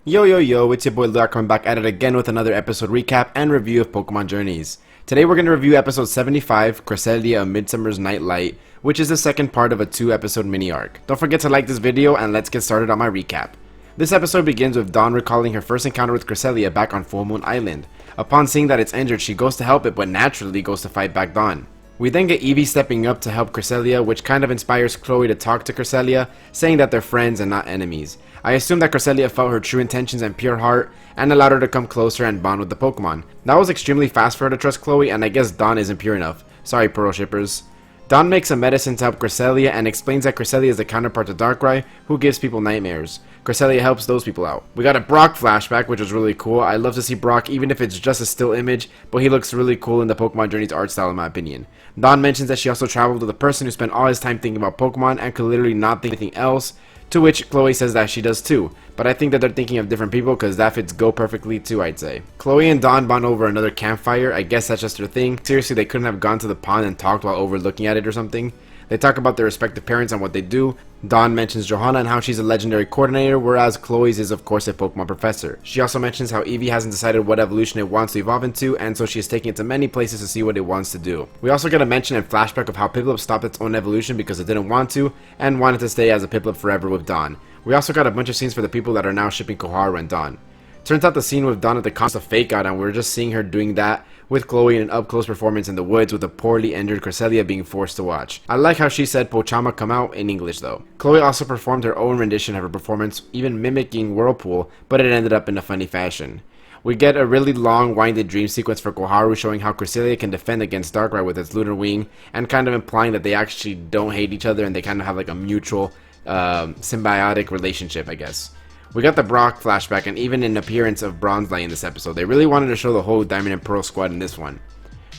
Yo, it's your boy Luap coming back at it again with another episode recap and review of Pokemon Journeys. Today we're going to review episode 75, Cresselia of Midsummer's Night Light, which is the second part of a 2-episode mini-arc. Don't forget to like this video and let's get started on my recap. This episode begins with Dawn recalling her first encounter with Cresselia back on Full Moon Island. Upon seeing that it's injured, she goes to help it but naturally goes to fight back Dawn. We then get Eevee stepping up to help Cresselia, which kind of inspires Chloe to talk to Cresselia, saying that they're friends and not enemies. I assume that Cresselia felt her true intentions and pure heart, and allowed her to come closer and bond with the Pokemon. That was extremely fast for her to trust Chloe, and I guess Dawn isn't pure enough. Sorry, Pearl shippers. Dawn makes a medicine to help Cresselia and explains that Cresselia is the counterpart to Darkrai, who gives people nightmares. Cresselia helps those people out. We got a Brock flashback, which was really cool. I love to see Brock, even if it's just a still image, but he looks really cool in the Pokemon Journeys art style in my opinion. Dawn mentions that she also traveled with a person who spent all his time thinking about Pokemon and could literally not think anything else, to which Chloe says that she does too, but I think that they're thinking of different people because that fits Go perfectly too, I'd say. Chloe and Dawn bond over another campfire. I guess that's just their thing. Seriously, they couldn't have gone to the pond and talked while overlooking at it or something. They talk about their respective parents and what they do. Dawn mentions Johanna and how she's a legendary coordinator, whereas Chloe's is of course a Pokemon professor. She also mentions how Eevee hasn't decided what evolution it wants to evolve into, and so she is taking it to many places to see what it wants to do. We also get a mention and flashback of how Piplup stopped its own evolution because it didn't want to, and wanted to stay as a Piplup forever with Dawn. We also got a bunch of scenes for the people that are now shipping Koharu and Dawn. Turns out the scene with Dawn at the cost of fake out, and we're just seeing her doing that with Chloe in an up-close performance in the woods with a poorly injured Cresselia being forced to watch. I like how she said Pochama come out in English though. Chloe also performed her own rendition of her performance, even mimicking Whirlpool, but it ended up in a funny fashion. We get a really long winded dream sequence for Koharu showing how Cresselia can defend against Darkrai with its Lunar Wing, and kind of implying that they actually don't hate each other and they kind of have like a mutual symbiotic relationship, I guess. We got the Brock flashback and even an appearance of Bronzelight in this episode. They really wanted to show the whole Diamond and Pearl squad in this one.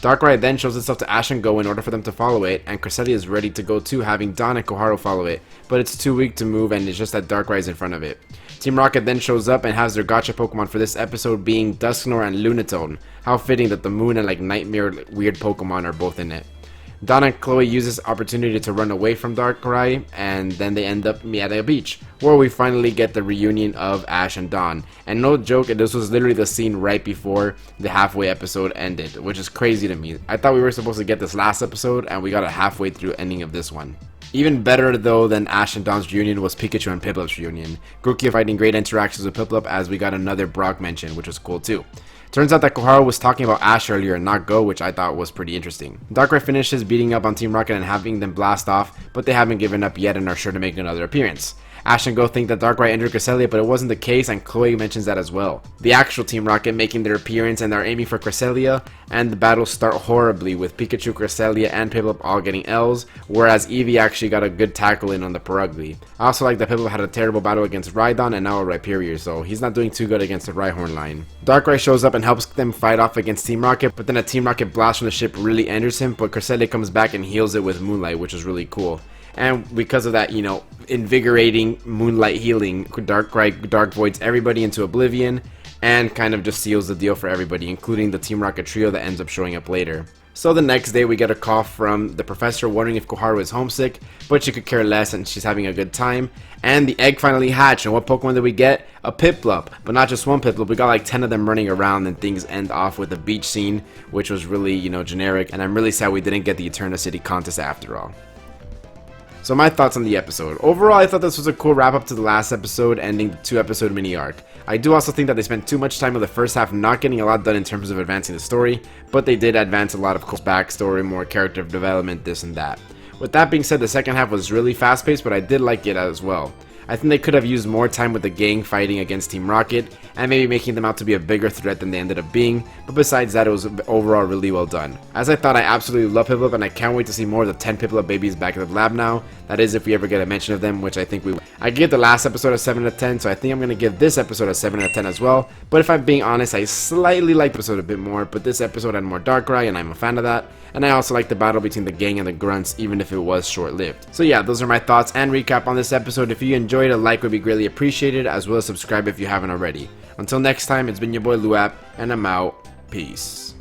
Darkrai then shows itself to Ash and Go in order for them to follow it, and Cresselia is ready to go too, having Dawn and Koharu follow it, but it's too weak to move and it's just that Darkrai is in front of it. Team Rocket then shows up and has their gacha Pokemon for this episode being Dusknoir and Lunatone. How fitting that the Moon and like Nightmare weird Pokemon are both in it. Dawn and Chloe use this opportunity to run away from Darkrai, and then they end up at a beach, where we finally get the reunion of Ash and Dawn. And no joke, this was literally the scene right before the halfway episode ended, which is crazy to me. I thought we were supposed to get this last episode, and we got a halfway through ending of this one. Even better though than Ash and Dawn's reunion was Pikachu and Piplup's reunion. Grookey fighting great interactions with Piplup as we got another Brock mention, which was cool too. Turns out that Koharu was talking about Ash earlier and not Go, which I thought was pretty interesting. Darkrai finishes beating up on Team Rocket and having them blast off, but they haven't given up yet and are sure to make another appearance. Ash and Go think that Darkrai injured Cresselia, but it wasn't the case, and Chloe mentions that as well. The actual Team Rocket making their appearance and are aiming for Cresselia, and the battles start horribly with Pikachu, Cresselia, and Piplup all getting L's, whereas Eevee actually got a good tackle in on the Purugly. I also like that Piplup had a terrible battle against Rhydon and now a Rhyperior, so he's not doing too good against the Rhyhorn line. Darkrai shows up and helps them fight off against Team Rocket, but then a Team Rocket blast from the ship really injures him, but Cresselia comes back and heals it with Moonlight, which is really cool. And because of that, you know, invigorating Moonlight healing, Darkrai Dark Voids everybody into oblivion and kind of just seals the deal for everybody, including the Team Rocket trio that ends up showing up later. So the next day we get a call from the professor wondering if Koharu is homesick, but she could care less and she's having a good time. And the egg finally hatched, and what Pokemon did we get? A Piplup, but not just one Piplup, we got like 10 of them running around, and things end off with a beach scene, which was really, you know, generic, and I'm really sad we didn't get the Eterna City contest after all. So my thoughts on the episode. Overall, I thought this was a cool wrap up to the last episode, ending the 2-episode mini arc. I do also think that they spent too much time in the first half not getting a lot done in terms of advancing the story, but they did advance a lot of cool backstory, more character development, this and that. With that being said, the second half was really fast paced, but I did like it as well. I think they could have used more time with the gang fighting against Team Rocket, and maybe making them out to be a bigger threat than they ended up being, but besides that, it was overall really well done. As I thought, I absolutely love Piplup, and I can't wait to see more of the 10 Piplup babies back at the lab now. That is, if we ever get a mention of them, which I think we will. I gave the last episode a 7 out of 10, so I think I'm going to give this episode a 7 out of 10 as well, but if I'm being honest, I slightly liked the episode a bit more, but this episode had more Darkrai, and I'm a fan of that. And I also like the battle between the gang and the grunts, even if it was short-lived. So yeah, those are my thoughts and recap on this episode. If you enjoyed, a like would be greatly appreciated, as well as subscribe if you haven't already. Until next time, it's been your boy Luap, and I'm out. Peace.